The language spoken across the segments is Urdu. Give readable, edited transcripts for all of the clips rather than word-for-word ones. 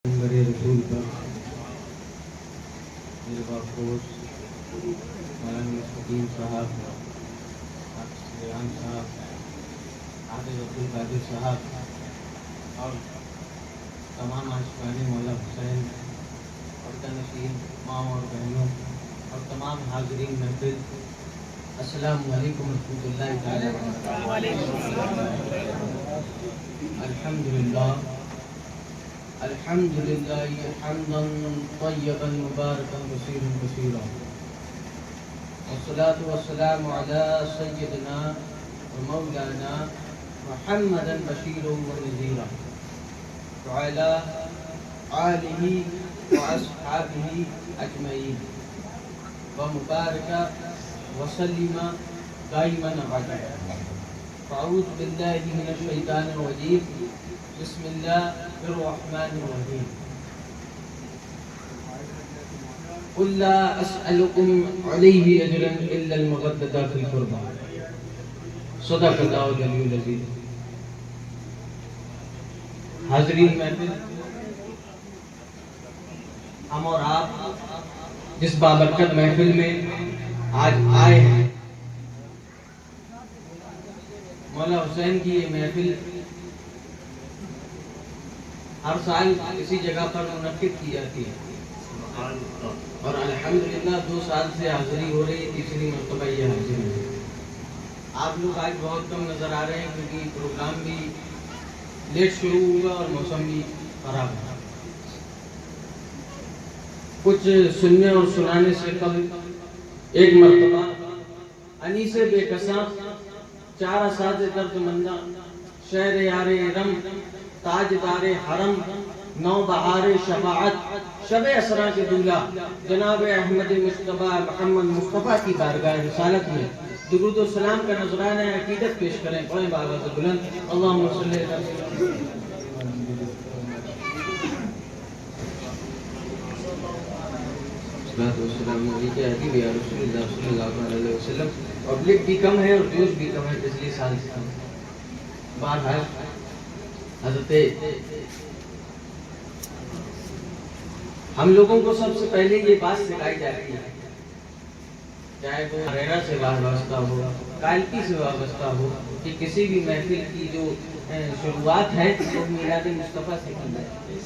میرے رسول کا میرے باپوس مولانا مستقیم صاحب، حافظ ریحان صاحب، حافظ عبد القادر صاحب اور تمام عاشقان مولا حسین اور تنشین ماں اور بہنوں اور تمام حاضرین محفل، السلام علیکم ورحمۃ اللہ تعالی وبرکاتہ۔ الحمدللہ الحمد للہ حمدا طیبا مبارکا کثیرا کثیرا، والصلاة والسلام علی سیدنا ومولانا محمدا بشیرا ونذیرا وعلی آلہ واصحابہ اجمعین ومبارکا وسلم دائما ابدا۔ فاعوذ باللہ من الشیطان الرجیم، بسم اللہ الرحمن الرحیم۔ قل لا اسألکم علیہ اجرا الا المودۃ فی القربى، صدق اللہ العلی العظیم۔ حاضرین محفل، ہم اور آپ جس بابرکت محفل میں آج آئے ہیں، مولا حسین کی یہ محفل ہر سال کسی جگہ پر منعقد کی جاتی ہے اور الحمدللہ 2 سال سے حاضری ہو رہی ہے، تیسری مرتبہ یہ حاضری ہے۔ آپ لوگ آج بہت کم نظر آ رہے ہیں کیونکہ پروگرام بھی لیٹ شروع ہوا اور موسم بھی خراب ہے۔ کچھ سننے اور سنانے سے قبل ایک مرتبہ انیس بے کساں، 4 اساتذہ دردمندہ، شہر یار ارم، تاجدار حرم، نو بہار شفاعت، شب اسرا کے دولہ جناب احمد مصطفیٰ محمد مصطفیٰ کی بارگاہ رسالت میں درود و سلام کا نذرانہ عقیدت پیش کریں۔ پڑھیں بآواز بلند، اللہم صلی علی والسلام علیکہ یا حبیبی یا رسول اللہ صلی اللہ علیہ وسلم۔ پبلک بھی کم ہے اور جوش بھی کم ہے، پچھلے سال سے کم۔ بہرحال حضرت ہم لوگوں کو سب سے پہلے یہ بات سکھائی جاتی ہے، چاہے وہ ہریرا سے وابستہ ہو، کالکی سے وابستہ ہو، کہ کسی بھی محفل کی جو شروعات ہے وہ میلاد مصطفیٰ سے کی جاتی ہے۔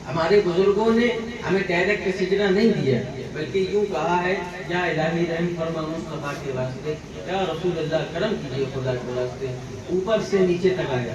ہمارے بزرگوں نے ہمیں ڈائریکٹ سجدہ نہیں دیا، بلکہ یوں کہا ہے، یا الہی رحم فرما مصطفیٰ کے واسطے، یا رسول اللہ کرم کیجئے خدا کے واسطے، اوپر سے نیچے تک آیا،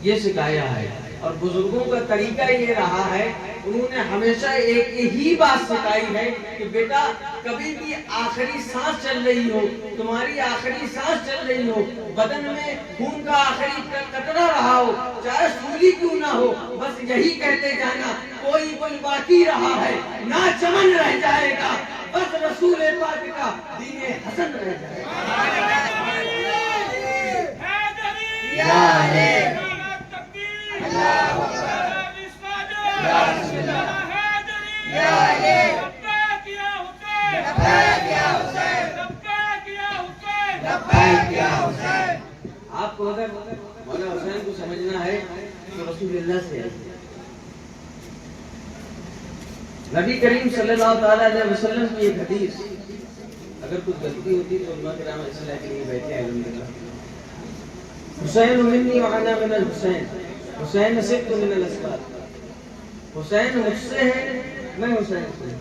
یہ سکھایا ہے۔ اور بزرگوں کا طریقہ یہ رہا ہے، انہوں نے ہمیشہ ایک ہی بات سکھائی ہے کہ بیٹا کبھی بھی آخری سانس چل رہی ہو، تمہاری آخری سانس چل رہی ہو، بدن میں خون کا آخری قطرہ رہا ہو، چاہے سولی کیوں نہ ہو، بس یہی کہتے جانا، کوئی پل باقی رہا ہے نہ چمن رہ جائے گا، بس رسول پاک کا دین حسن رہ جائے گا۔ آپ کو اگر مولا حسین کو سمجھنا ہے تو رسول اللہ سے ہے۔ نبی کریم صلی اللہ علیہ وسلم کی ایک حدیث، اگر کچھ غلطی ہوتی تو علماء کرام اصلاح کے لیے بیٹھے ہیں، الحمدللہ۔ حسین منی وانا من الحسین، حسین سبت من الاسباط، حسین مجھ سے ہے، میں حسین سے،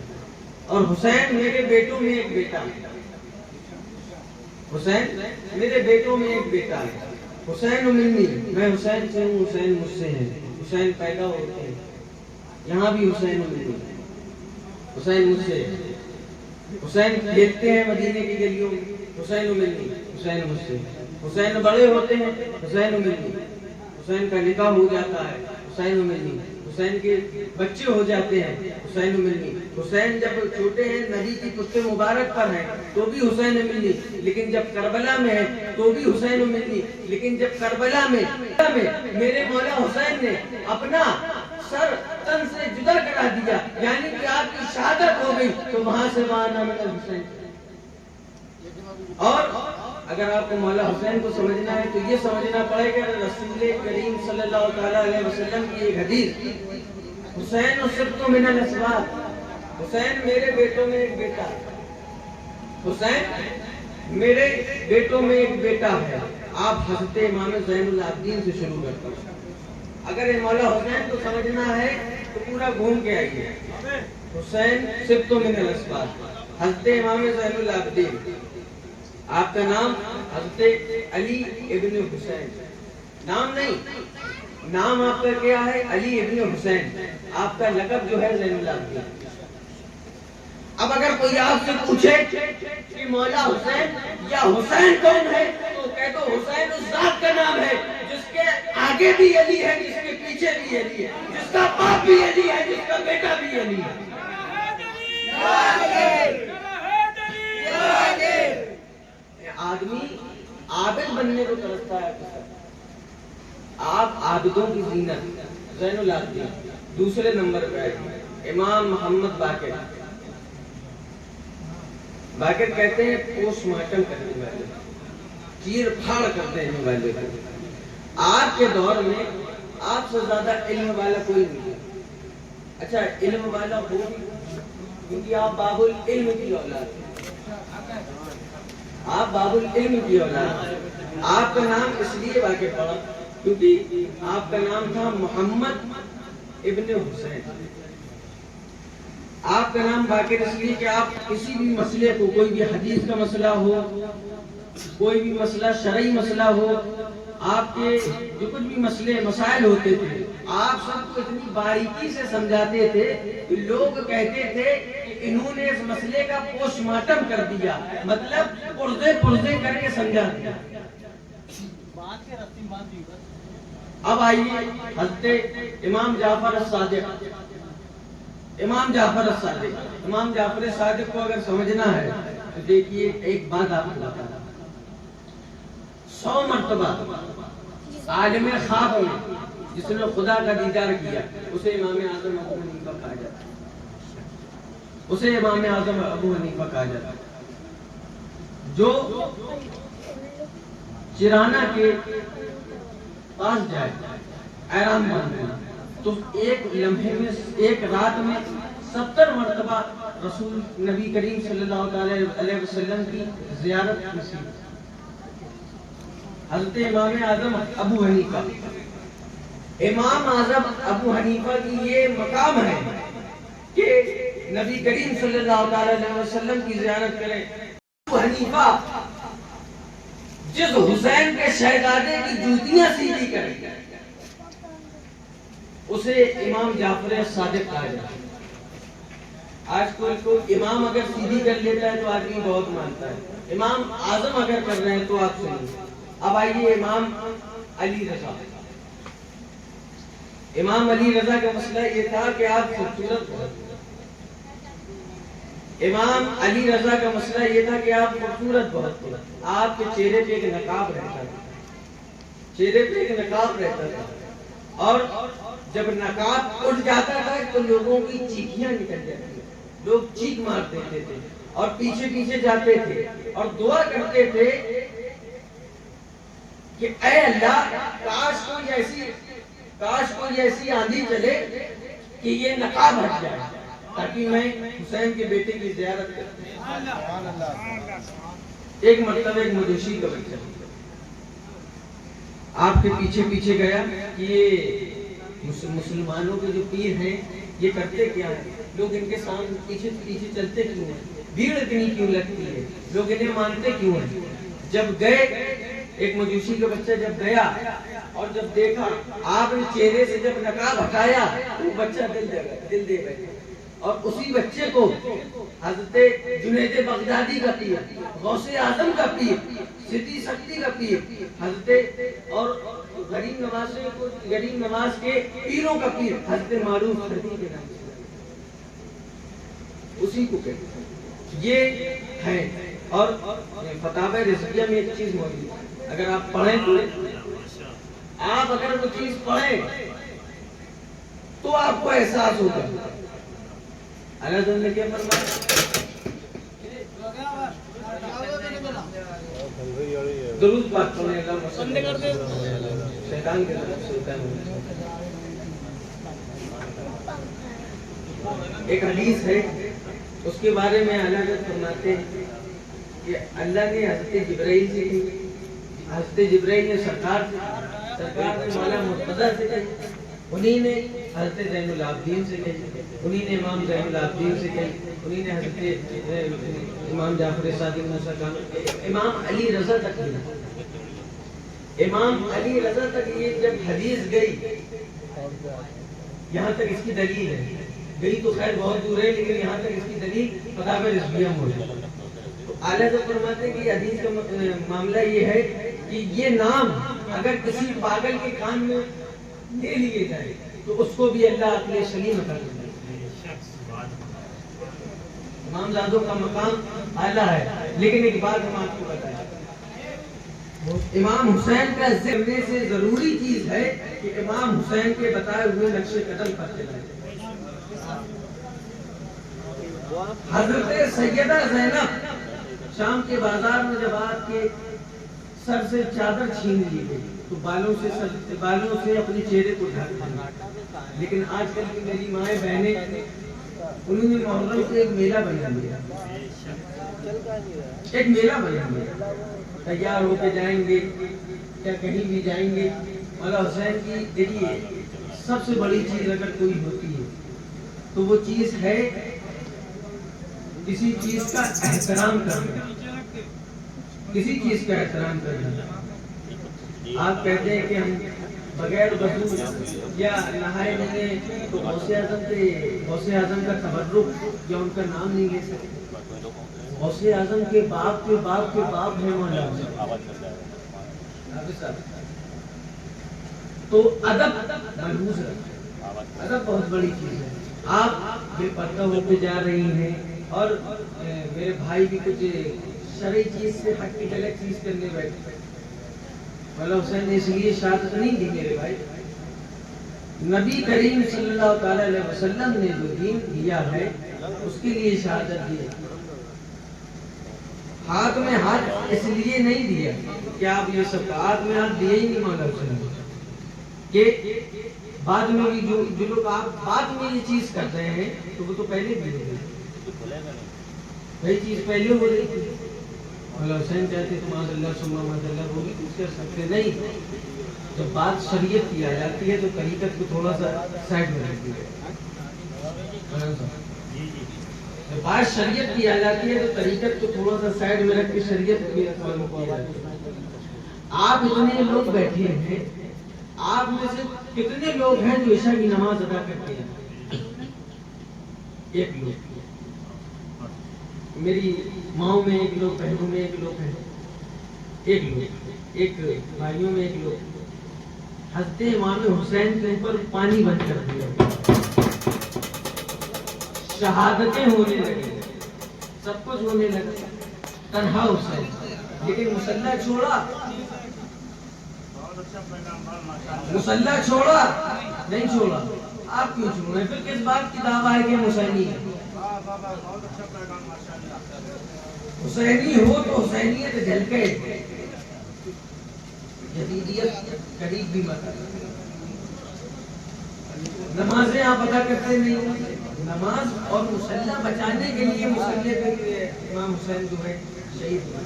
اور حسین میرے بیٹوں میں ایک بیٹا ہے، حسین میرے بیٹوں میں ایک بیٹا ہے۔ حسین منی، میں حسین سے ہوں، حسین مجھ سے ہے۔ حسین پیدا ہوتے ہیں، یہاں بھی حسین منی، حسین مجھ سے ہے۔ حسین کھیلتے ہیں مدینے کی گلیوں میں، حسین منی، حسین مجھ سے۔ حسین بڑے ہوتے ہیں، حسین منی، حسین کا نکاح ہو جاتا ہے، حسین منی، حسین کے بچے ہو جاتے ہیں، حسین منی۔ حسین جب چھوٹے ہیں، نبی کی پشت مبارک پر ہیں تو بھی حسین منی، لیکن جب کربلا میں ہے تو بھی حسین منی، لیکن جب کربلا میں میرے مولا حسین نے اپنا سر تن سے جدا کرا دیا، یعنی کہ آپ کی شہادت ہو گئی، تو وہاں سے وہاں نام حسین، اور اگر آپ کو مولا حسین کو سمجھنا ہے تو یہ سمجھنا پڑے گا رسول کریم صلی اللہ تعالیٰ علیہ وسلم کی ایک حدیث، حسین السبط من الاسباط، حسین میرے بیٹوں میں ایک بیٹا ہے، حسین میرے بیٹوں میں ایک بیٹا ہے۔ آپ حضرت امام زین العابدین سے شروع کرتے ہیں۔ اگر یہ مولا حسین کو سمجھنا ہے تو پورا گھوم کے آئیے، حسین سبط من الاسباط، حضرت امام زین العابدین، آپ کا نام حضرت علی ابن حسین، نام نہیں، نام آپ کا کیا ہے؟ علی ابن حسین، آپ کا لقب جو ہے زین العابدین۔ اب اگر کوئی آپ سے پوچھے کہ مولا حسین یا حسین کون ہے تو کہہ دو حسین اس ذات کا نام ہے جس کے آگے بھی علی ہے، جس کے پیچھے بھی علی ہے، جس کا باپ بھی علی ہے، جس کا بیٹا بھی علی ہے۔ آدمی عابد بننے کو ترستا ہے، آپ عابدوں کی زینت، زین العابدین۔ دوسرے نمبر پہ امام محمد باقر، باقر کہتے ہیں پوسٹ مارٹم کرنے والے، چیر پھاڑ کرتے ہیں والے کو۔ آپ کے دور میں آپ سے زیادہ علم والا کوئی نہیں ہے۔ اچھا علم والا ہو کیونکہ آپ باب العلم کی اولاد ہیں، آپ باب العلم کی اولاد ہیں۔ آپ کا نام اس لیے باقر پڑا کیونکہ آپ کا نام تھا محمد ابن حسین۔ آپ کا نام باقر اس لیے کہ آپ کسی بھی مسئلے کو، کوئی بھی حدیث کا مسئلہ ہو، کوئی بھی مسئلہ شرعی مسئلہ ہو، آپ کے جو کچھ بھی مسئلے مسائل ہوتے تھے، آپ سب کو اتنی باریکی سے سمجھاتے تھے کہ لوگ کہتے تھے کہ انہوں نے اس مسئلے کا پوسٹ مارٹم کر دیا، مطلب پرزے کر کے سمجھا دیا۔ اب آئیے حضرت امام جعفر الصادق، امام جعفر الصادق، امام جعفر الصادق کو اگر سمجھنا ہے تو دیکھیے ایک بات آپ کو بتا دوں، 100 مرتبہ عالم خواب میں جس نے خدا کا دیدار کیا اسے امام اعظم ابو حنیفہ کہا جاتا ہے، اسے امام اعظم ابو حنیفہ کہا جاتا ہے۔ جو چرانہ کے پاس جائے احرام باندھنا تو ایک لمحے میں، ایک رات میں 70 مرتبہ رسول نبی کریم صلی اللہ علیہ وسلم کی زیارت نصیب۔ حضرت امام اعظم ابو حنیفہ، امام اعظم ابو حنیفہ کی یہ مقام ہے کہ نبی کریم صلی اللہ علیہ وسلم کی زیارت کریں۔ ابو حنیفہ جس حسین کے شہزادے کی جوتیاں سیدھی کریں اسے امام جعفر الصادق کہا جاتا ہے۔ آج کوئی امام اگر سیدھی کر لیتا ہے تو آدمی بہت مانتا ہے، امام اعظم اگر کر رہے ہیں تو آپ سنیے۔ اب آئیے امام علی رضا، امام علی رضا کا مسئلہ یہ تھا کہ آپ خوبصورت بہت، امام علی رضا کا مسئلہ یہ تھا کہ آپ خوبصورت بہت تھے، آپ کے چہرے پہ ایک نقاب رہتا تھا، چہرے پہ ایک نقاب رہتا تھا، اور جب نقاب اٹھ جاتا تھا تو لوگوں کی چیخیاں نکل جاتی تھیں، لوگ چیخ مار دیتے تھے اور پیچھے پیچھے جاتے تھے اور دعا کرتے تھے کہ اے اللہ کاش کوئی ایسی آندھی چلے کہ یہ نقاب ہٹ جائے تاکہ میں حسین کے بیٹے کی زیارت کروں۔ ایک مرتبہ ایک مجوسی کا بچہ آپ کے پیچھے پیچھے گیا کہ یہ مسلمانوں کے جو پیر ہیں یہ کرتے کیا ہیں، لوگ ان کے سامنے پیچھے پیچھے چلتے کیوں ہیں، بھیڑ اتنی کیوں لگتی ہے، لوگ انہیں مانتے کیوں ہیں۔ جب گئے ایک مجوسی کا بچہ جب گیا اور جب دیکھا آپ نے چہرے سے جب نقاب ہٹایا وہ بچہ دل دے گئے، اور اسی بچے کو حضرت جنید بغدادی کا پیر، غوث اعظم کا پیر، سدی سکتی کا پیر، حضرت اور غریب نواز کے پیروں کا پیر حضرت معروف خردی کے نام سے اسی کو کہتے ہیں۔ یہ ہے، اور فتاوی رضویہ میں ایک چیز موجود ہے، اگر آپ پڑھیں تو آپ اگر وہ چیز پڑھیں تو آپ کو احساس ہوگا۔ اللہ نے کیا فرمایا؟ درود پاک پڑھنے کا بندے کر دے شیطان کے طرف سے ایک حدیث ہے اس کے بارے میں اللہ فرماتے ہیں کہ اللہ نے حضرت جبرائیل سے حضرت جبرائیل نے سرکار نے مولا مرتضیٰ سے کہی، انہی نے حضرت زین العابدین سے کہی، انہی نے امام زین العابدین سے کہی، انہی نے حضرت امام جعفر صادق موسیٰ کامل، امام علی رضا تک گئی، امام علی رضا تک یہ جب حدیث گئی، یہاں تک اس کی دلیل ہے، گئی تو خیر بہت دور ہے لیکن یہاں تک اس کی دلیل فتاوی رضویہ موجود ہے۔ اعلیٰ حضرت فرماتے ہیں کہ حدیث کا معاملہ یہ ہے کہ یہ نام اگر کسی پاگل کے کان میں لے لیے جائے تو اس کو بھی اللہ عقل سلیم عطا کرتا ہے۔ امام زادوں کا مقام اعلیٰ ہے، لیکن ایک بات ہم آپ کو بتائیں، امام حسین کا ذکر کرنے سے ضروری چیز ہے کہ امام حسین کے بتائے ہوئے نقش قدم پر چلائیں۔ حضرت سیدہ زینب شام کے بازار میں جب آپ کے سر سے چادر چھین لی گئی تو بالوں سے اپنے چہرے کو ڈھک دیا، لیکن آج کل کی میری مائیں بہنیں انہوں نے محرم کو ایک میلہ بنا لیا، ایک میلہ بنا لیا، تیار ہو کے جائیں گے یا کہیں بھی جائیں گے۔ مولا حسین کی دیکھیے سب سے بڑی چیز اگر کوئی ہوتی ہے تو وہ چیز ہے کسی چیز کا احترام کرنا، کسی چیز کا احترام کرنا۔ آپ کہتے ہیں کہ ہم بغیر وضو یا نہائے نہیں تو غوث اعظم کا تبرک یا ان کا نام نہیں لے سکتے۔ غوث اعظم کے باپ کے باپ کے باپ ہے مولا حسین۔ تو ادب ملحوظ رکھیں، ادب بہت بڑی چیز ہے۔ آپ بے پردہ ہوتے جا رہی ہیں اور میرے بھائی بھی کچھ شرعی چیز سے ہٹ کے غلط چیز کرنے بیٹھے۔ مولا حسین نے اس لیے شہادت نہیں دی میرے بھائی، نبی کریم صلی اللہ تعالی علیہ وسلم نے جو دین دیا ہے اس کے لیے شہادت دی۔ ہاتھ میں ہاتھ اس لیے نہیں دیا کہ آپ یہ سب ہاتھ میں ہاتھ دیے ہی نہیں مولا حسین کہ بعد میں بھی جو لوگ آپ بعد میں یہ چیز کر رہے ہیں تو وہ تو پہلے بھی ہو گئی، وہی چیز پہلے ہو رہی تھی۔ مولا حسین کہتے تم آج اللہ سمع اللہ ہوگی کچھ کر سکتے نہیں۔ جب بات شریعت کی آ جاتی ہے تو طریقت کو تھوڑا سا سائڈ میں رکھ دیا، جب بات شریعت کی آ جاتی ہے تو طریقت کو تھوڑا سا سائڈ میں رکھ کے شریعت کو فالو کیا جاتا ہے۔ آپ اتنے لوگ بیٹھے ہیں، آپ میں سے کتنے لوگ ہیں جو عشاء کی نماز ادا کرتے ہیں؟ ایک لوگ، میری ماؤں میں ایک لوگ، بہنوں میں ایک لوگ ہیں، ایک لوگ، ایک بھائیوں میں ایک لوگ۔ حضرت امام حسین کے اوپر پانی بند کر دیا، شہادتیں ہونے لگی، سب کچھ ہونے لگا، تنہا حسین، لیکن مسلح چھوڑا، مسلح چھوڑا نہیں چھوڑا۔ آپ کیوں چھوڑے؟ پھر کس بات کی دعویٰ ہے کہ حسینی ہے؟ حسینی ہو تو حسینیت جھلکے، جدیدیت قریب بھی مت۔ نمازیں آپ ادا کرتے نہیں، نماز اور مسلح بچانے کے لیے مسلح پہ امام حسین جو ہے شہید ہوئے،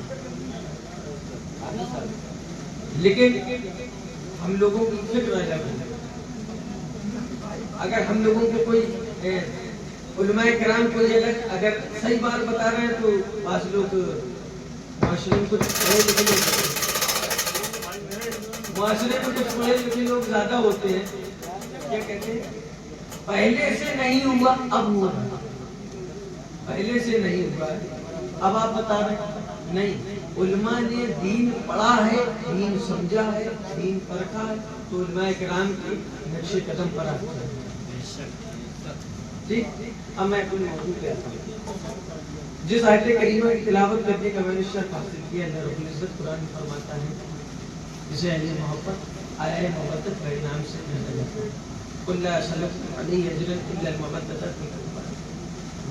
لیکن ہم لوگوں کی فکر الگ ہے۔ اگر ہم لوگوں کو کوئی علماء کرام کوئی اگر صحیح بات بتا رہے ہیں تو بعض لوگ معاشرے میں کچھ پڑھے لکھے لوگ، معاشرے میں کچھ پڑھے لکھے لوگ زیادہ ہوتے ہیں، کیا کہتے ہیں پہلے سے نہیں ہوا اب ہوا، پہلے سے نہیں ہوا اب آپ بتا رہے ہیں۔ نہیں، علماء نے دین پڑھا ہے، دین سمجھا ہے، دین پرکھا ہے تو علماء کرام کے نقش قدم پر آتا ہے۔ ٹھیک، اب میں کوئی موضوع پہ آتا ہوں۔ جس آیت کریمہ کی تلاوت کرنے کا میں نے شرف حاصل کیا، اللہ رب العزت قرآن میں فرماتا ہے جسے اہل محبت آیا محبت کا انعام سے کہا جاتا ہے، قل لا اسألکم علیہ اجرا الا المودۃ فی القربى۔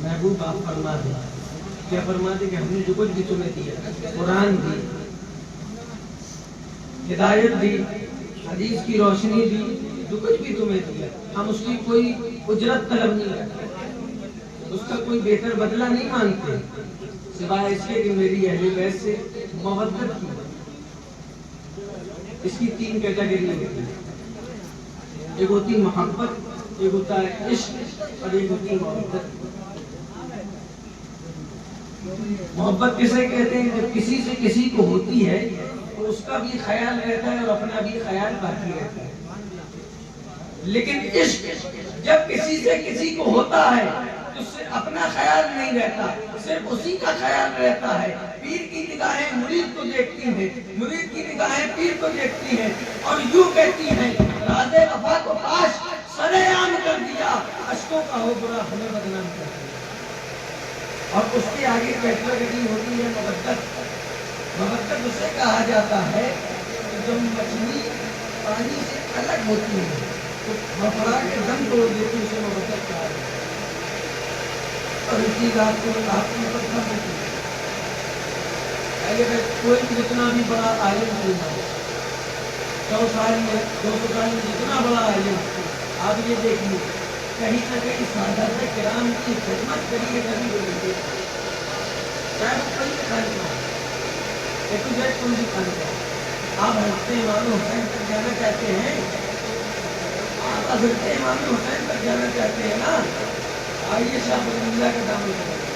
محبوب آپ فرما دیں، کیا فرما دیں کہ ہم نے جو کچھ بھی تمہیں دیا، قرآن دی، ہدایت دی، حدیث کی روشنی دی، جو کچھ بھی تمہیں دیا، ہم اس کی کوئی اجرت طلب نہیں کرتے، اس کا کوئی بہتر بدلہ نہیں مانگتے، سوائے اس کے کہ میری اہل بیت سے محبت کی۔ اس کی 3 کیٹیگری ہوتی ہے، ایک ہوتی محبت، ایک ہوتا ہے عشق، اور ایک ہوتی محبت۔ محبت کسے کہتے ہیں؟ جب کسی سے کسی کو ہوتی ہے تو اس کا بھی خیال رہتا ہے اور اپنا بھی خیال باقی رہتا ہے، لیکن عشق جب کسی سے کسی کو ہوتا ہے تو اس سے اپنا خیال نہیں رہتا، صرف اسی کا خیال رہتا ہے۔ پیر کی نگاہیں مرید کو دیکھتی ہیں، مرید کی نگاہیں پیر کو دیکھتی ہیں، اور یوں کہتی ہیں راز وفا کو کاش سرے عام کر دیا، اشکوں کا ہو برا ہمیں بدنام کر دیا۔ اور اس کے آگے کیٹیگری ہوتی ہے مودت۔ مودت اسے کہا جاتا ہے کہ جب مچھلی پانی سے الگ ہوتی ہے تو بفڑا کے دم توڑ دیتی، اسے مودت کہا جاتا ہے، اور اسی رات کو آپ کی مدد ہوتی ہے۔ پہلے کوئی جتنا بھی بڑا عالم کیوں نہ ہو، 100 سال میں 200 سال میں جتنا بڑا عالم، آپ یہ دیکھیے کہیں نہ کہیں سادات کرام کی خدمت کریے کبھی بولیں گے، چاہے وہ کوئی خالی نہ ہو، ایک تو جائے کوئی بھی خالی نہ ہو۔ آپ حضرت امام حسین تک جانا چاہتے ہیں، آپ حضرت امام حسین تک جانا چاہتے ہیں نا، آئیے شاہ ولی اللہ کا دامن پکڑیے،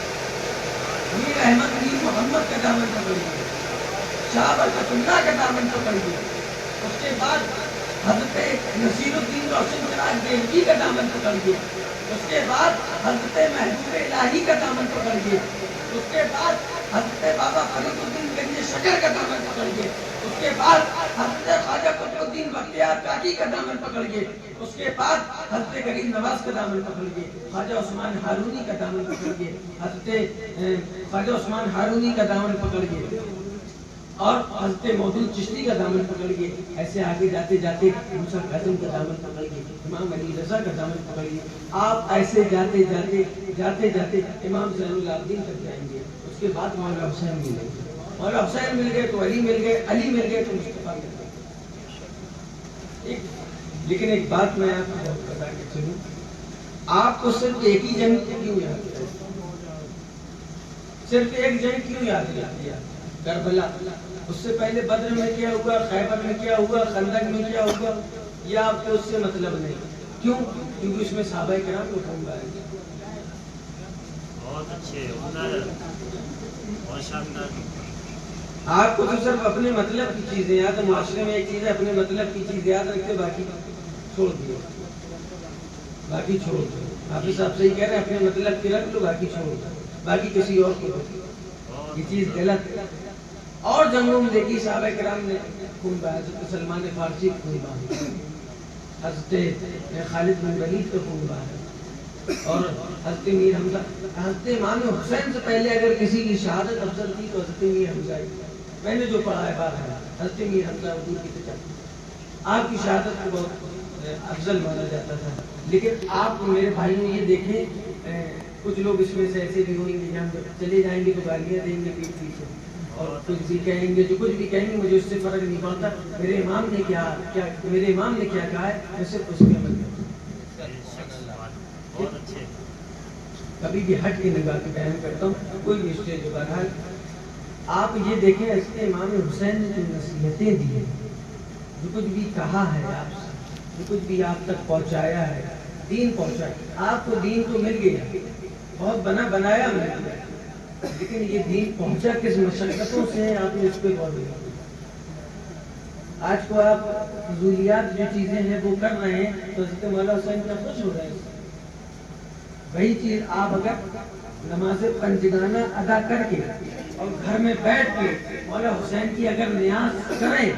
میر احمد میر محمد کا دامن پکڑیے، شاہ برکت اللہ کا دامن پکڑیے، اس کے بعد حضرت نصیر الدین روشن چراغ دہلوی کا دامن پکڑیے، اس کے بعد حضرت محبوب الہی کا دامن پکڑیے، اس کے بعد حضرت بابا فرید الدین گنج شکر کا دامن پکڑیے، اس کے بعد حضرت خواجہ قطب الدین بختیار کاکی کا دامن پکڑیے، اس کے بعد حضرت غریب نواز کا دامن پکڑیے، خواجہ عثمان ہارونی کا دامن پکڑیے، حضرت خواجہ عثمان ہارونی کا دامن پکڑیے، اور حضرت مودود چشتی کا دامن پکڑیے، ایسے آگے جاتے جاتے موسیٰ کاظم کا دامن پکڑیے، امام علی رضا کا دامن پکڑیے، آپ ایسے جاتے جاتے امام زین العابدین تک جائیں گے، اس کے بعد مولا حسین مل گئے، مولا حسین مل گئے تو علی مل گئے، علی مل گئے تو مصطفیٰ مل گئے۔ لیکن ایک بات میں آپ کو بتا کے چلوں، آپ کو صرف ایک ہی جنگ کیوں یاد ہے؟ صرف ایک جنگ کیوں یاد ہے؟ کربلا۔ اس سے پہلے بدر میں کیا ہوا، خیبر میں کیا ہوا، خندق میں کیا ہوا، یہ آپ کو اس سے مطلب نہیں۔ کیوں؟ کیونکہ اس میں صحابہ کرام کو حکم آئے۔ بہت اچھے، آپ کو تو صرف اپنے مطلب کی چیزیں یاد ہے، معاشرے میں ایک چیز ہے اپنے مطلب کی چیز یاد رکھتے، باقی چھوڑ دو، باقی چھوڑ دو۔ حافظ صاحب صحیح کہہ رہے ہیں، اپنے مطلب کی رکھ لو، باقی چھوڑ دو، باقی کسی اور کو دو، یہ چیز غلط ہے۔ اور جنگوں میں دیکھی صحابہ کرام نے خون بہایا، حضرت سلمان فارسی خون بہایا، حضرت خالد بن ولید کا خون بہایا، اور حضرت میر حمزہ۔ حضرت امام حسین سے پہلے اگر کسی کی شہادت افضل تھی تو حضرت میر حمزہ ہی، میں نے جو پڑھا ہے بار ہے، حضرت میر حمزہ حضور کی تجارت آپ کی شہادت کو بہت افضل مانا جاتا تھا۔ لیکن آپ میرے بھائیوں یہ دیکھیں، کچھ لوگ اس میں سے ایسے بھی ہوئیں گے جہاں چلے جائیں گے تو گالیاں دیں گے پیٹ پیچھے، اور کچھ بھی کہیں گے، جو کچھ بھی کہیں گے مجھے اس سے فرق نہیں پڑتا، میرے امام نے کیا کہا ہے میں صرف اس کے عمل کرتا ہوں۔ کبھی بھی ہٹ کے نگاہ کے بیان کرتا ہوں، کوئی بھی اسٹیج ہوگا۔ آپ یہ دیکھیں حضرت امام حسین نے جو نصیحتیں دی ہیں، جو کچھ بھی کہا ہے آپ سے، جو کچھ بھی آپ تک پہنچایا ہے، دین پہنچایا، آپ کو دین تو مل گیا، بہت بنایا مل گیا، لیکن یہ دین پہنچا کس مشقتوں سے ہے، آپ نے اس پہ غور نہیں۔ آج کو آپ فضولیات جو چیزیں ہیں وہ کر رہے ہیں تو حضرت مولا حسین کا خوش ہو رہے ہیں۔ وہی چیز آپ اگر نماز پنجگانہ ادا کر کے اور گھر میں بیٹھ کے مولا حسین کی اگر نیاز کریں،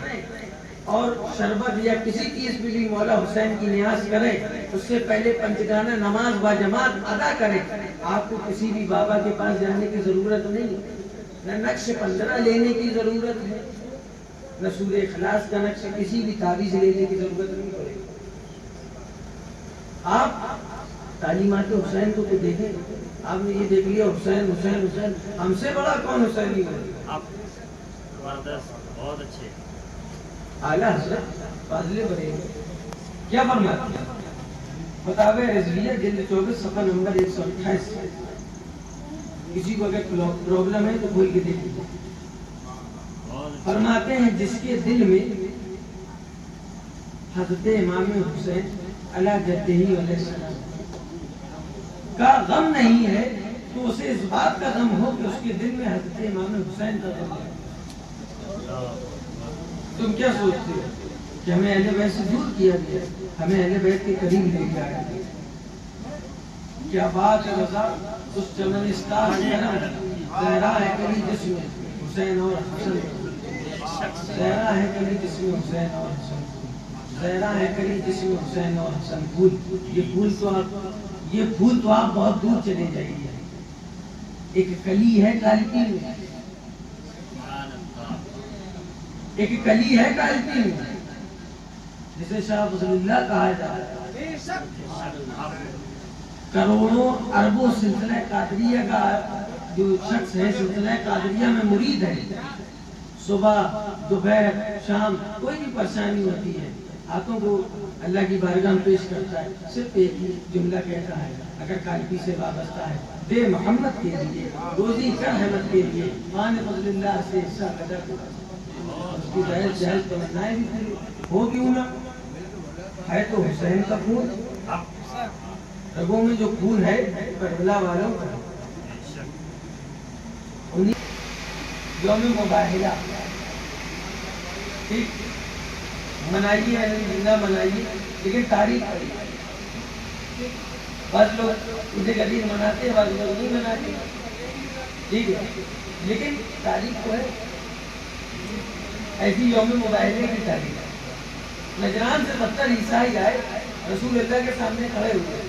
اور شربت یا کسی چیز پہ بھی مولا حسین کی نیاز کریں، اس سے پہلے پنجگانہ نماز باجماعت ادا کریں، آپ کو کسی بھی بابا کے پاس جانے کی ضرورت نہیں، نہ نقش 15 لینے کی ضرورت ہے، نہ سورہ اخلاص کا نقش، کسی بھی تعویذ لینے کی ضرورت نہیں پڑے گی۔ آپ تعلیمات حسین کو دیکھیں، آپ نے یہ دیکھ لیا حسین حسین حسین، ہم سے بڑا کون حسینی ہے؟ آپ بہت اچھے۔ اعلیٰ حضرت فاضل بریلوی کیا فرماتے ہیں؟ فتاوی رضویہ جلد 24 صفحہ نمبر 128. کسی کو اگر پرابلم ہے تو کھول کے دیکھیے. فرماتے ہیں جس کے دل میں حضرت امام حسین علیہ جدہ علیہ السلام کا غم نہیں ہے تو اسے اس بات کا غم ہو کہ اس کے دل میں حضرت امام حسین کا غم ہے. تم کیا سوچتے ہو کہ ہمیں اہل بیت سے دور کیا گیا، ہمیں اہل بیت کے قریب لے کے آیا گیا؟ کیا بات ہے رضا، اس چمنستان زہرا ہے کلی جس میں حسین اور حسن، زہرا ہے کلی جس میں حسین اور حسن، زہرا ہے کلی جس میں حسین اور حسن. یہ پھول تو آپ بہت دور چلے جائیں گے. ایک کلی ہے کالکی میں، ایک کلی ہے کالکی میں جسے شاہ فضل اللہ کہا جاتا ہے. کروڑوں اربوں سلسلہ قادریہ کا جو شخص ہے، سلسلہ قادریہ میں مرید ہے، صبح دوپہر شام کوئی بھی پریشانی ہوتی ہے ہاتھوں کو اللہ کی بارگاہ میں پیش کرتا ہے، صرف ایک ہی جملہ کہتا ہے اگر کالکی سے وابستہ ہے، دے محمد کے لیے روزی کر احمد کے لیے مان فضل اللہ سے حصہ قدر کرتا. اس کی جہل تمنائیں بھی پوری ہو کیوں نہ، ہے تو حسین کا خون، رگوں میں جو خون ہے کربلا والوں کا. یوم مباہلہ ٹھیک منائیے، الحمدللہ منائیے، لیکن تاریخ پڑھیے. بعض لوگ اسے غدیر مناتے ہیں، بعض لوگ نہیں مناتے، ٹھیک ہے، لیکن تاریخ تو ہے. ایسی یوم مباہلے کی تاریخ. نجران سے 70 عیسائی آئے، رسول اللہ کے سامنے کھڑے ہوئے،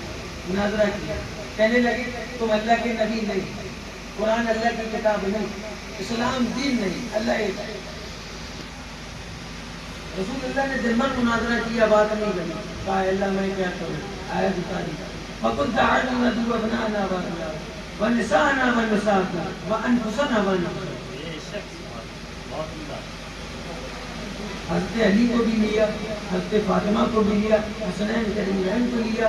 مناظرہ کیا، کہنے لگے تم اللہ کے نبی نہیں، قرآن اللہ کی کتاب نہیں، اسلام دین نہیں، اللہ ایک ہے. رسول اللہ نے دل من مناظرہ کیا، بات نہیں کرنی. کہا اللہ میں کیا کروں، آیت اتاری فَقُلْ تَعَالَوْا نَدْعُو أَبْنَاءَنَا وَأَبْنَاءَكُمْ وَنِسَاءَنَا وَنِسَاءَكُمْ وَأَنفُسَنَا وَأَنفُسَكُمْ. حضرت علی کو بھی لیا، حضرت فاطمہ کو بھی لیا، حسنین کریمین کو لیا،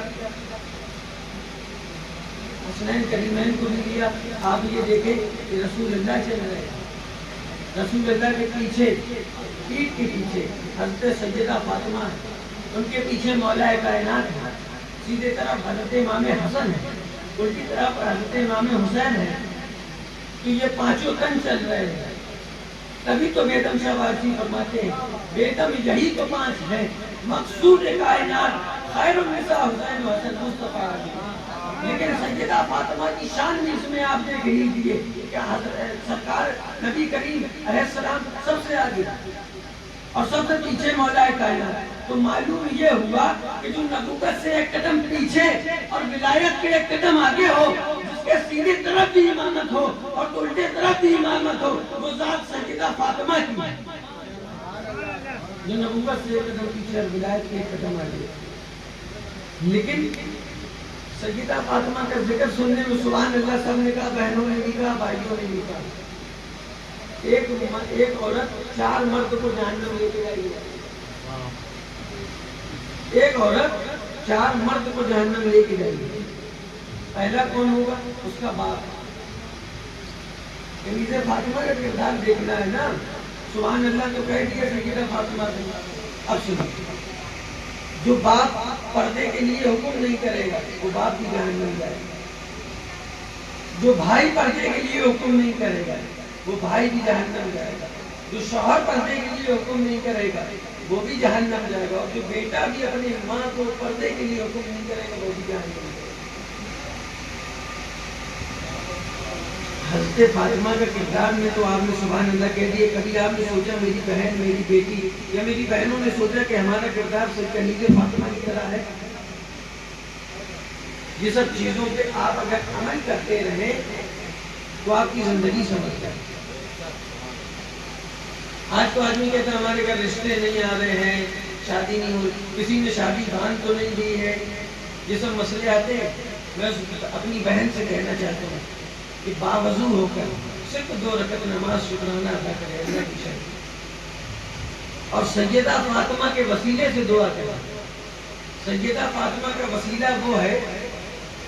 حسنین کریمین کو بھی لیا. آپ یہ دیکھیں کہ رسول اللہ چل رہے ہیں، رسول اللہ کے پیچھے پیٹھ کے پیچھے حضرت سیدہ فاطمہ ہے، ان کے پیچھے مولا کائنات ہے، سیدھے طرف حضرت امام حسن ہے، الٹی طرف حضرت امام حسین ہے. تو یہ پانچوں تن چل رہے ہیں. تبھی تو بیگم شاہ وارسی فرماتے ہیں بیگم یہی تو پانچ ہیں، مقصود کائنات خیر النساء حسین و حسن مصطفیٰ علی. لیکن سیدہ فاطمہ کی شان بھی اس میں آپ نے گھڑی دیے کہ حضرت سرکار نبی کریم علیہ السلام سب سے آگے اور سب سے پیچھے مولا کائنات. تو معلوم یہ ہوا کہ جو نبوت سے ایک قدم پیچھے اور ولایت کے ایک قدم آگے ہو، جس کے سیدھی طرف بھی امامت ہو اور الٹے طرف بھی امامت ہو، وہ ذات سیدہ فاطمہ کی ہے، جو نبوت سے ایک قدم پیچھے اور ولایت کے ایک قدم آگے. لیکن سیدہ فاطمہ کا ذکر سننے میں سبحان اللہ سب نے کہا، بہنوں نے بھی کہا، بھائیوں نے بھی کہا. ایک عورت 4 مرد کو جہنم لے کے جائے گی. ایک عورت 4 مرد کو جہنم لے کے جائے گی. پہلا کون ہوگا؟ اس کا باپ. کنیزہ فاطمہ کا کردار دیکھنا ہے نا. سبحان اللہ تو کہہ دیا سیدہ فاطمہ سے. اب سنو، جو باپ پردے کے لیے حکم نہیں کرے گا وہ باپ بھی جہنم جائے گا. جو بھائی پردے کے لیے حکم نہیں کرے گا وہ بھائی بھی جہنم جائے گا. جو شوہر پردے کے لیے حکم نہیں کرے گا وہ بھی جہنم جائے گا. اور جو بیٹا بھی اپنی ماں کو پردے کے لیے حکم نہیں کرے گا وہ بھی جہنم جائے گا. حضرت فاطمہ کا کردار میں تو آپ نے سبحان اللہ کہہ دیے. کبھی آپ نے سوچا میری بہن، میری بیٹی یا میری بہنوں نے سوچا کہ ہمارا کردار صرف کنیزہ فاطمہ کی طرح ہے؟ یہ سب چیزوں پہ آپ اگر عمل کرتے رہیں تو آپ کی زندگی سمجھ جائے. آج تو آدمی کہتا ہے ہمارے گھر رشتے نہیں آ رہے ہیں، شادی نہیں ہوئی، کسی نے شادی باندھ تو نہیں دی ہے، یہ سب مسئلے آتے ہیں. میں اپنی بہن سے کہنا چاہتا ہوں کہ باوضو ہو کر صرف 2 رکعت نماز شکرانہ ادا کرے اللہ کی شان. اور سیدہ فاطمہ کے وسیلے سے دعا کریں. سیدہ فاطمہ کا وسیلہ وہ ہے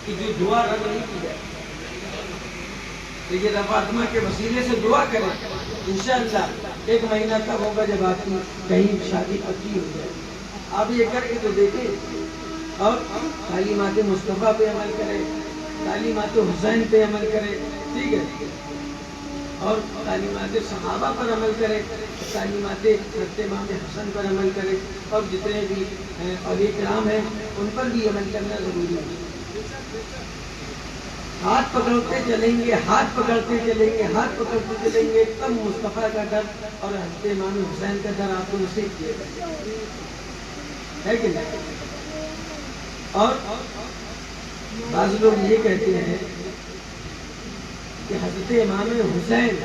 کہ جو دعا رد نہیں کی جائے. سیدہ فاطمہ کے وسیلے سے دعا کریں. انشاءاللہ 1 مہینہ تک ہوگا جب آپ کی کہیں شادی پکی ہو جائے. آپ یہ کر کے تو دیکھیں اور تعلیمات مصطفیٰ پہ عمل کریں, تعلیمات حسین پہ عمل کریں, ٹھیک ہے, اور تعلیمات صحابہ پر عمل کریں, تعلیمات حضرت امام حسن پر عمل کریں, اور جتنے بھی اولیاء کرام ہیں ان پر بھی عمل کرنا ضروری ہے. ہاتھ پکڑتے چلیں گے, ہاتھ پکڑتے چلیں گے, ہاتھ پکڑتے چلیں گے, تب مصطفیٰ کا در اور حضرت امام حسین کا در آپ کو نصیب کیا ہے کہ نہیں. اور بعض لوگ یہ کہتے ہیں کہ حضرت امام حسین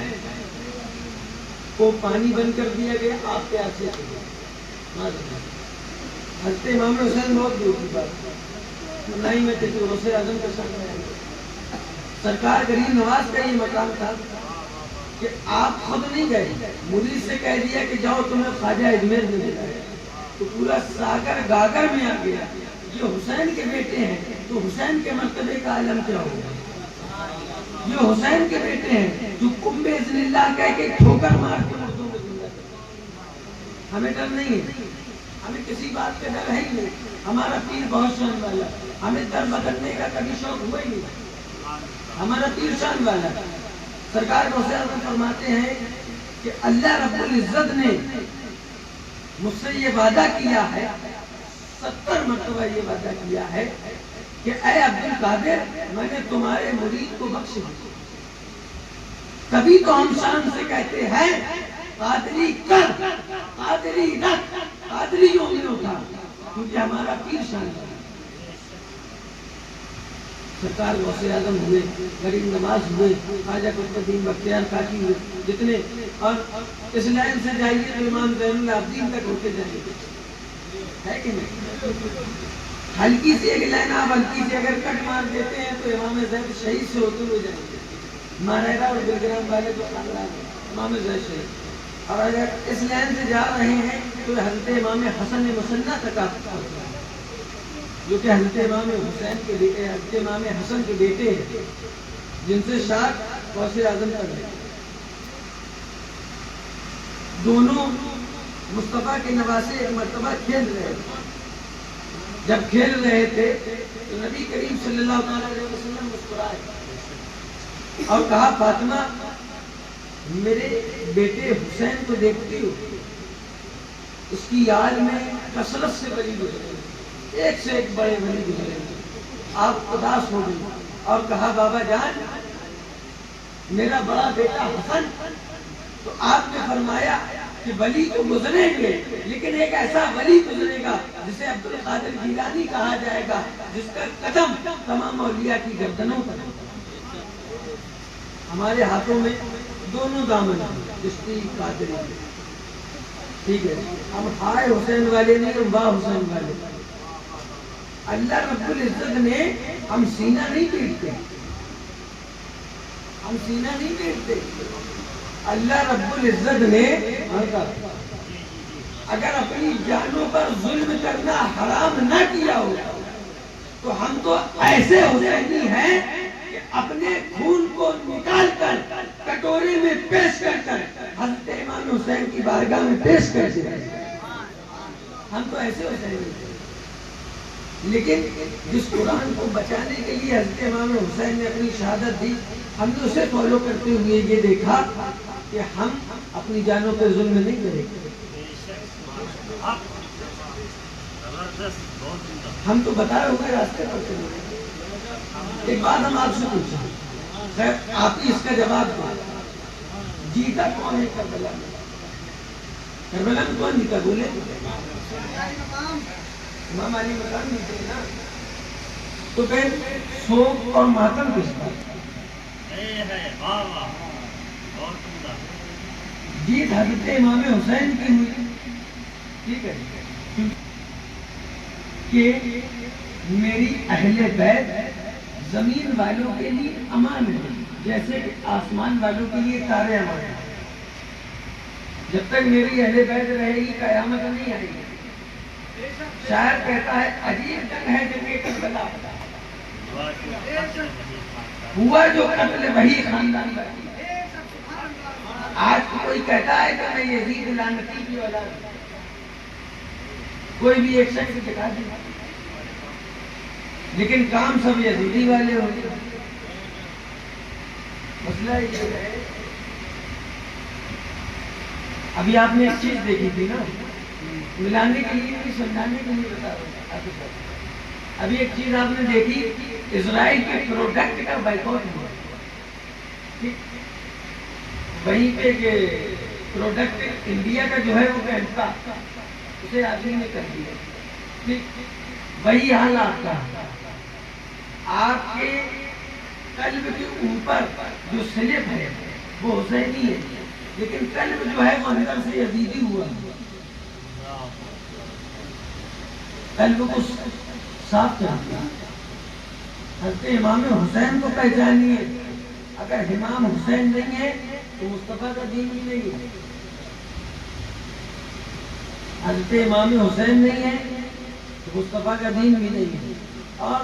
کو پانی بند کر دیا گیا, آپ پیاسے تھے. حضرت امام حسین بہت دور کی بات, نہیں میں کسی غوث اعظم کے ساتھ آیا. سرکار غریب نواز کا یہ مقام تھا کہ آپ خود نہیں گئے, مریض سے کہہ دیا کہ جاؤ تمہیں خواجہ اجمیر میں ملا ہے, تو پورا ساگر گاگر میں آ گیا. یہ حسین کے بیٹے ہیں تو حسین کے مرتبے کا عالم کیا ہوگا. یہ حسین کے بیٹے ہیں جو کم باذن اللہ کہہ کے ٹھوکر مار کے مردوں میں زندہ کرتے. ہمیں ڈر نہیں ہے, ہمیں کسی بات کا ڈر ہے ہی نہیں. ہمارا پیر بہت شان والا, ہمیں در بدلنے کا کبھی شوق ہوا ہی نہیں. ہمارا پیر شان والا. سرکار غوث اعظم فرماتے ہیں کہ اللہ رب العزت نے مجھ سے یہ وعدہ کیا ہے, 70 مرتبہ یہ وعدہ کیا ہے کہ اے عبد القادر میں نے تمہارے مرید کو بخش دیا. کبھی تو ہم شان سے کہتے ہیں قادری کر, قادری رکھ, قادری یوں نہیں ہوتا, کیونکہ ہمارا پیر شان ہے. سرکار غوث اعظم ہوئے, غریب نواز ہوئے, خواجہ قطب الدین بختیار کاکی ہوئے, جتنے, اور اس لائن سے جائیے تو امام زین العابدین تک ہوتے جائیں گے, ہے کہ نہیں. ہلکی سی ایک لائن آپ ہلکی سی اگر کٹ مار دیتے ہیں تو امام زید شہید سے ہوتے ہوئے جائیں گے. ماریرا اور بلگرام والے تو خاندان ہیں, امام زید شہید. اور اگر اس لائن سے جا رہے ہیں تو حضرت امام حسن مصنع تک آپ پہنچ رہے ہیں, جو کہ حضرت امام حسین کے بیٹے, حضرت امام حسن کے بیٹے ہیں, جن سے شاہ غوث اعظم تک ہے. دونوں مصطفیٰ کے نواسے ایک مرتبہ کھیل رہے تھے. جب کھیل رہے تھے تو نبی کریم صلی اللہ علیہ وسلم مسکرائے اور کہا فاطمہ میرے بیٹے حسین کو دیکھتی ہو, اس کی یاد میں کثرت سے ولی گزرے, ایک سے ایک بڑے ولی گزرے. آپ اداس ہو گئی اور کہا بابا جان میرا بڑا بیٹا حسن, تو آپ نے فرمایا کہ ولی تو گزریں گے لیکن ایک ایسا ولی گزرے گا جسے عبد القادر جیلانی کہا جائے گا, جس کا قدم تمام اولیاء کی گردنوں پر. ہمارے ہاتھوں میں دونوں دامن ہیں, چشتی قادری, ٹھیک ہے. ہم ہائے حسین والے نہیں, ہم واہ حسین والے. اللہ رب العزت نے, ہم سینہ نہیں پیٹتے, ہم سینہ نہیں پیٹتے. اللہ رب العزت نے اگر اپنی جانوں پر ظلم کرنا حرام نہ کیا ہو تو ہم تو ایسے حسینی ہیں کہ اپنے خون کو نکال کر کٹورے میں پیش کر حضرت امام حسین کی بارگاہ میں پیش کر دیں. ہم تو ایسے حسینی ہیں. لیکن جس قرآن کو بچانے کے لیے حضرت امام حسین نے اپنی شہادت دی, ہم نے اسے فالو کرتے ہوئے یہ دیکھا کہ ہم اپنی جانوں پہ ظلم نہیں کریں گے. ہم تو بتائے ہوئے راستے پر چلے. ایک بات ہم آپ سے پوچھیں, خیر آپ ہی اس کا جواب دیں, جیتا کون ہے کربلا میں؟ کربلا میں کون جیتا بولے؟ امام علی مقام نہیں تھے نا, تو پھر سوگ اور ماتم کس کا؟ جیت حضرت امام حسین کی ہوئی, ٹھیک ہے, کہ میری اہل بیت زمین والوں کے لیے امان ہے جیسے کہ آسمان والوں کے لیے تارے امان ہیں. جب تک میری اہل بیت رہے گی قیامت نہیں آئے گی. شاعر کہتا ہے عجیب جنگ ہے جنگ کربلا، ہوا جو قتل وہی خاندان کا. آج کوئی کہتا ہے کہ میں یزید لعنتی کی اولاد ہوں، کوئی بھی ایک شخص دکھا دیا، لیکن کام سب یزیدی والے ہوتے ہیں. مسئلہ یہ ہے. ابھی آپ نے ایک چیز دیکھی تھی نا، ملانے کے لیے نہیں، سمجھانے کے لیے بتا رہا ہوں. ابھی ایک چیز آپ نے دیکھی، اسرائیل کے پروڈکٹ کا بائیکاٹ ہوا. وہیں پہ کہ پروڈکٹ انڈیا کا جو ہے وہ کہتا اسے آدمی نے کر دیا. وہی حال آپ کا، آپ کے قلب کے اوپر جو سلپ ہے وہ حسینی ہے، لیکن قلب جو ہے وہ اندر سے یزیدی ہوا. قلب کو صاف کرنا. حضرت امام حسین کو پہچانیے. اگر امام حسین نہیں ہے تو مصطفیٰ کا دین بھی نہیں ہے. حضرت امام حسین نہیں ہے تو مصطفیٰ کا دین بھی نہیں ہے. اور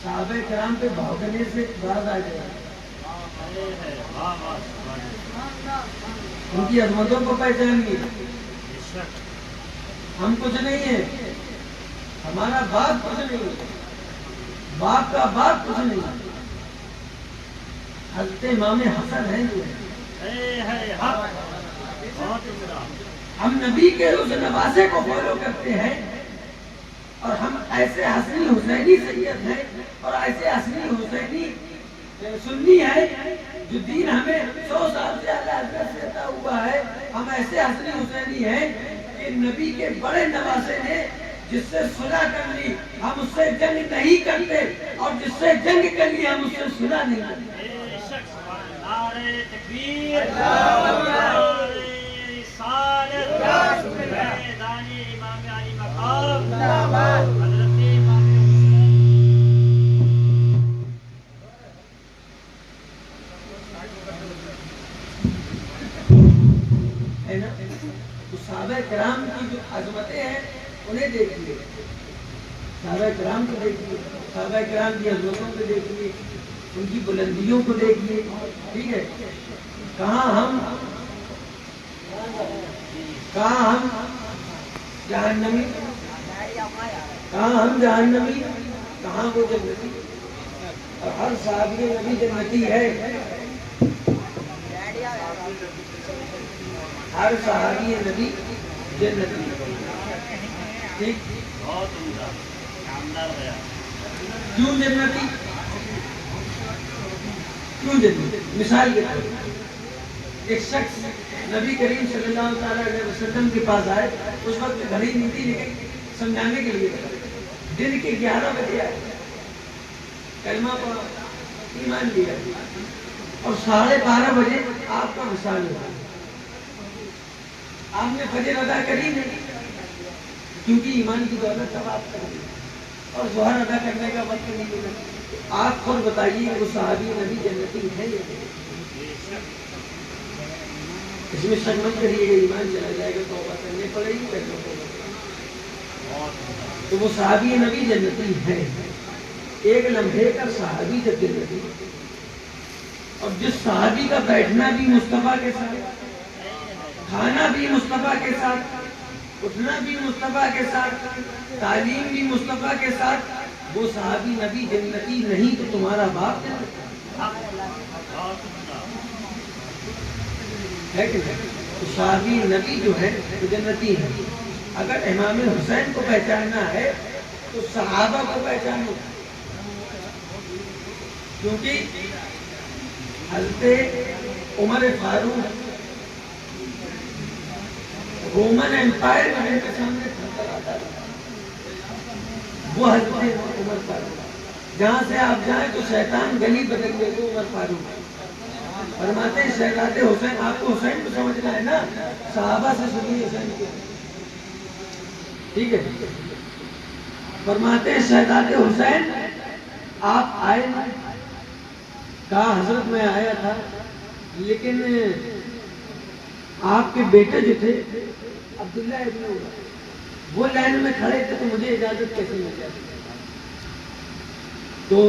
صحابہ کرام پہ بھاگنے سے باز آ گیا. ان کی عظمتوں کو پہچانیے. ہم کچھ نہیں ہیں، ہمارا باپ کچھ نہیں ہے، باپ کا باپ کچھ نہیں ہے. حضرت امام حسن ہیں جو ہم نبی کے اس نواسے کو فالو کرتے ہیں، اور ہم ایسے حسنی حسینی سید ہیں اور ایسے حسنی حسینی سنی ہے جو دین ہمیں 100 سال سے اعلیٰ حضرت سے عطا ہوا ہے. ہم ایسے حسنی حسینی ہیں کہ نبی کے بڑے نواسے نے جس سے صلح کر لی ہم اس سے جنگ نہیں کرتے، اور جس سے جنگ کر لی ہم اس سے صلح نہیں کرتے. نعرہ تکبیر، نعرہ رسالت، دانی امام علی مقام، حضرت امام ہے نا. تو صحابہ کرام کی جو عظمتیں ہیں انہیں دیکھیے، صحابہ کرام کو دیکھیے، صحابہ کرام کی عظمتوں کو دیکھیے، ان کی بلندیوں کو دیکھیے. ٹھیک ہے. کہاں ہم جہنمی، کہاں ہم جہنمی، کہاں وہ جنتی. اور ہر صحابی نبی جنتی ہے، ہر صحابی نبی جنتی. ٹھیک. بہت عمدہ، شاندار بیان. کیوں جنتی؟ کیوں جنتی؟ مثال کے طور پر ایک شخص نبی کریم صلی اللہ تعالیٰ علیہ وسلم کے پاس آئے. اس وقت گھڑی نہیں تھی، لیکن سمجھانے کے لیے دن کے 11 بجے آئے، کلمہ پڑھا، ایمان لیا، اور 12:30 بجے آپ کا وصال ہوا. آپ نے فجر ادا کری نہیں، کیونکہ ایمان کی دولت تب آپ کر دی، اور ظہر ادا کرنے کا وقت نہیں ملا. آپ خود بتائیے وہ صحابی نبی جنتی ہے یا نہیں؟ اس میں شک مت کریے گا، ایمان چلا جائے گا، توبہ کرنے پڑے گی. تو وہ صحابی نبی جنتی ہے. ایک لمحے کا صحابی جب جنتی، اور جس صحابی کا بیٹھنا بھی مصطفیٰ کے ساتھ، کھانا بھی مصطفیٰ کے ساتھ، اٹھنا بھی مصطفیٰ کے ساتھ، تعلیم بھی مصطفیٰ کے ساتھ، وہ صحابی نبی جنتی نہیں تو تمہارا باپ ہے کہ نہیں؟ صحابی نبی جو ہے وہ جنتی ہے. اگر امام حسین کو پہچاننا ہے تو صحابہ کو پہچانو، کیونکہ حضرت عمر فاروق رومن امپائر میں ان کے سامنے تھرتھر آتا تھا. وہ حضرت عمر فاروق، جہاں سے آپ جائیں تو شیطان گلی بدل دے تو عمر فاروق. فرماتے ہیں شہزاد حسین، آپ کو حسین کو سمجھنا ہے نا، صحابہ سے سنیے حسین کو. ٹھیک ہے. فرماتے ہیں شہزاد حسین آپ آئے نا، کہا حضرت میں آیا تھا، لیکن آپ کے بیٹے جو تھے عبداللہ ابن عمر، وہ لائن میں کھڑے تھے تو مجھے اجازت کیسے مل جاتی؟ تو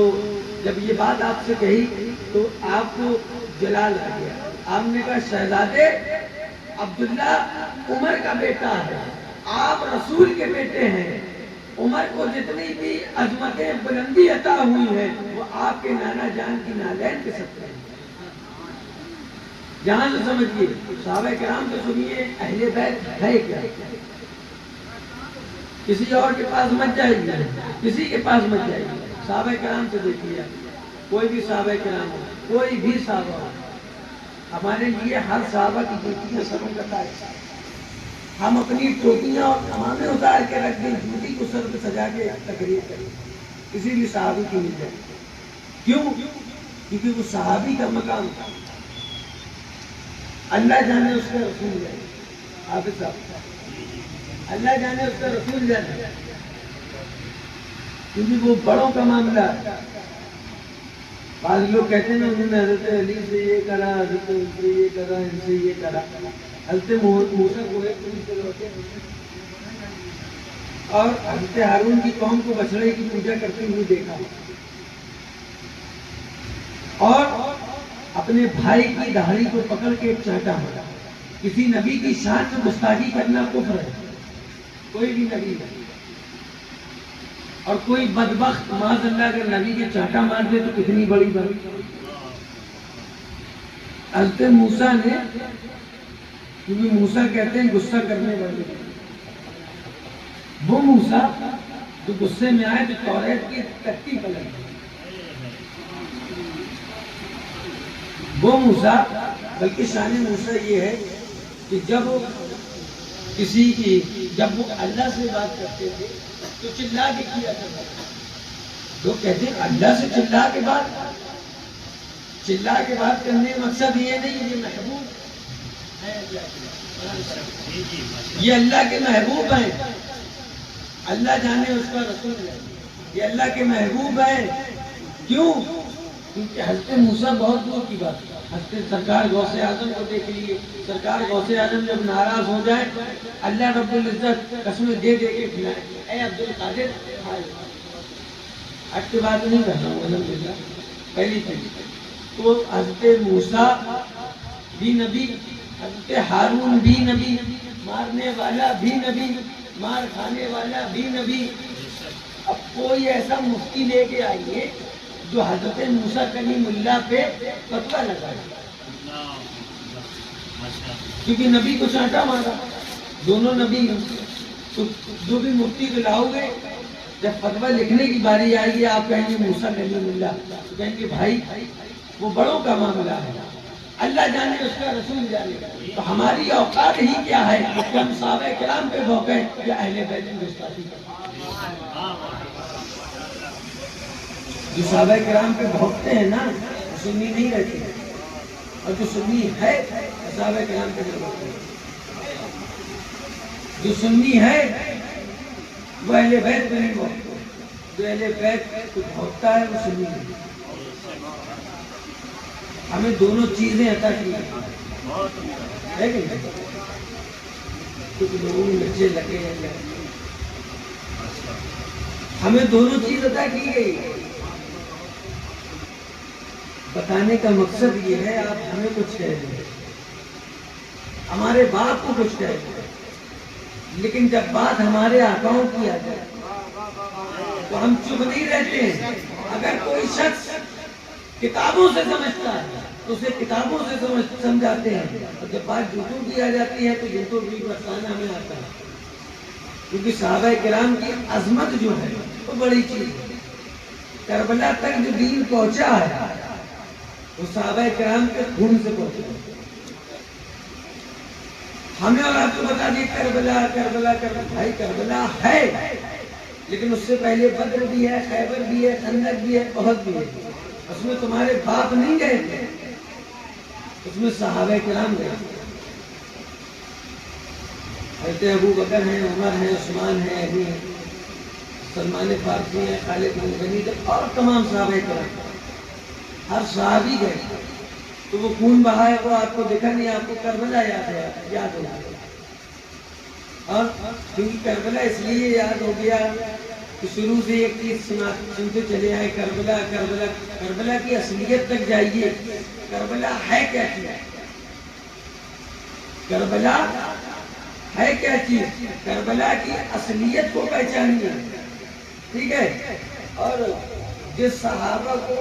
جب یہ بات آپ سے کہی تو آپ کو جلال آ گیا. آپ نے کہا شہزادے عبداللہ عمر کا بیٹا ہے، آپ رسول کے بیٹے ہیں. عمر کو جتنی بھی عظمتیں بلندی عطا ہوئی ہے وہ آپ کے نانا جان کی نالین کے سکتے ہیں. یہاں سے سمجھیے، صحابہ کرام تو سنیے، اہل بیت ہے کیا؟ کسی اور کے پاس مت جائیے، کسی کے پاس مت جائیے، صحابہ کرام سے دیکھیے. کوئی بھی صحابہ کرام ہو، کوئی بھی صحابہ ہو، ہمارے لیے ہر صحابہ کی بیٹیاں سروں کا تاج. ہم اپنی ٹوپیاں اور امامیں اتار کے رکھ دیں، جوتی کو سر پہ سجا کے تقریر کریں کسی بھی صحابی کی مل جائے. کیوں؟ کیونکہ وہ صحابی کا مقام تھا. اللہ جانے اس کا رسول جانے. حافظ صاحب، اللہ جانے اس کا رسول جانے، کیونکہ وہ بڑوں کا معاملہ ہے. بعض لوگ کہتے ہیں نا انہوں نے حضرت علی سے یہ کرا، حضرت ان سے یہ کرا، ان سے یہ کرا. حضرت موسیٰ کو ایک پوچھ کے لوٹے اور حضرت ہارون کی قوم کو بچڑے کی پوجا کرتے ہوئے دیکھا، اور اپنے بھائی کی داڑھی کو پکڑ کے ایک چاٹا مارا. کسی نبی کی شان میں گستاخی کرنا کفر ہے، کوئی بھی نبی نہیں. اور کوئی بدبخت معاذ اللہ اگر نبی کے چاٹا مار دے تو کتنی بڑی بات. حضرت موسیٰ نے، کیونکہ موسیٰ کہتے ہیں غصہ کرنے والے، وہ موسیٰ جو غصے میں آئے تو توریت کی تختی پلٹ گئی. وہ موسیٰ، بلکہ شان موسیٰ یہ ہے کہ جب وہ اللہ سے بات کرتے تھے تو چلا کے کیا کرتا تھا. لوگ کہتے ہیں اللہ سے چلا کے بات کرنے کا مقصد یہ نہیں یہ محبوب ہے، یہ اللہ کے محبوب ہیں. اللہ جانے اس کا رسول ہے، یہ اللہ کے محبوب ہیں. کیوں؟ کیونکہ حضرت موسیٰ بہت دور کی بات ہے. حضرت سرکار غوث اعظم کو دیکھ لیے، سرکار غوث اعظم جب ناراض ہو جائے اللہ رب العزت قسمیں دے دے کے کھلائے، اے عبد القادر ہٹ کے بات نہیں کر رہا ہوں الحمدللہ. پہلی چیز تو حضرت موسیٰ بھی نبی، حضرت ہارون بھی نبی، مارنے والا بھی نبی، مار کھانے والا بھی نبی. اب کوئی ایسا مفتی لے کے آئیے جو حضرت موسیٰ کلیم اللہ پہ فتویٰ لگائے، کیونکہ نبی کو چانٹا مارا، دونوں نبی ہیں. تو جو بھی مفتی کو لاؤ گے، جب فتویٰ لکھنے کی باری آئے گی آپ کہیں گے موسیٰ کلیم اللہ، تو کہیں گے بھائی وہ بڑوں کا معاملہ ہے، اللہ جانے اس کا رسول جانے. تو ہماری اوقات ہی کیا ہے کہ ہم صحابہ کرام پہ بھوکیں یا اہل بیت کی گستاخی کریں. جو صحابہ کرام پہ بھوکتے ہیں نا وہ سنی نہیں رہتے ہیں، اور جو سنی ہے صحابہ کرام پہ نہیں بھوکتے ہیں. جو سنی ہے وہ اہل بیت پہ نہیں بھوکتے، جو اہل بیت کو بھوکتا ہے وہ سنی نہیں. ہمیں دونوں چیزیں عطا کی ہے کہ نہیں؟ کچھ لوگوں میں بچے لگے ہیں، ہمیں دونوں چیز عطا کی گئی. بتانے کا مقصد یہ ہے آپ ہمیں کچھ کہہ دیں، ہمارے باپ کو کچھ کہہ دیں، لیکن جب بات ہمارے آقاؤں کی آ جائے تو ہم چپ نہیں رہتے ہیں. اگر کوئی شخص کتابوں سے سمجھتا ہے تو اسے کتابوں سے سمجھاتے ہیں، اور جب بات جھوٹوں کی آ جاتی ہے تو جھوٹوں بھی بتانا ہمیں آتا ہے. کیونکہ صحابہ کرام کی عظمت جو ہے وہ بڑی چیز ہے. کربلا تک جو دین پہنچا ہے وہ صحابہ کرام کے خون سے پہنچا ہے. ہمیں اور آپ کو بتا دیں کربلا کربلا کربلا، بھائی کربلا ہے، لیکن اس سے پہلے بدر بھی ہے، خیبر بھی ہے، خندق بھی ہے، احد بھی ہے. اس میں تمہارے باپ نہیں گئے تھے، اس میں صحابہ کرام گئے تھے. حضرت ابو بکر ہیں، عمر ہیں، عثمان ہیں، علی ہیں، سلمان فارسی ہیں، خالد بن ولید اور تمام صحابہ کرام، ہر صحابی گئے. تو وہ خون بہایا وہ آپ کو دکھا نہیں, آپ کو کربلا یاد ہو گیا. اور کیونکہ کربلا اس لیے یاد ہو گیا کہ شروع سے ایک چیز سنتے چلے آئے, کربلا کربلا. کربلا کی اصلیت تک جائیے. کربلا ہے کیا چیز؟ کربلا ہے کیا چیز؟ کربلا کی اصلیت کو پہچانیے, ٹھیک ہے. اور جس صحابہ کو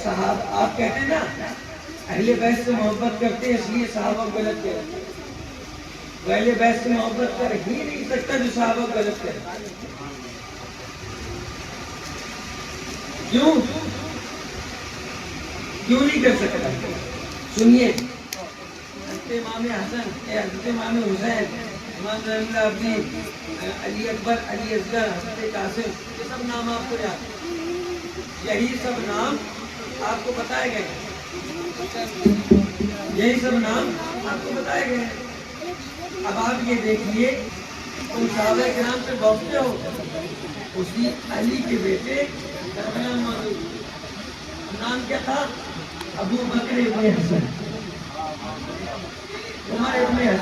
صحابہ آپ کہتے ہیں نا اہل بیت سے محبت کرتے ہیں اس لیے صحابہ کو غلط کہتے ہیں. اہل بیت سے محبت کر ہی نہیں سکتا جو صحابہ کو غلط کرے. کیوں نہیں کر سکتا؟ سنیے, حضرت امام حسن, حضرت امام حسین, امام زین العابدین, علی اکبر, علی اصغر, حضرت قاسم, یہ سب نام آپ کو یاد ہیں. یہی سب نام آپ کو بتائے گئے ہیں. یہی سب نام آپ کو بتائے گئے ہیں. اب آپ یہ دیکھیے تم صحابہ کرام پہ بہتے ہو, اسی علی کے بیٹے کربلا موجود, نام کیا تھا؟ ابو بکر ابن حسن, عمر ابن حسن.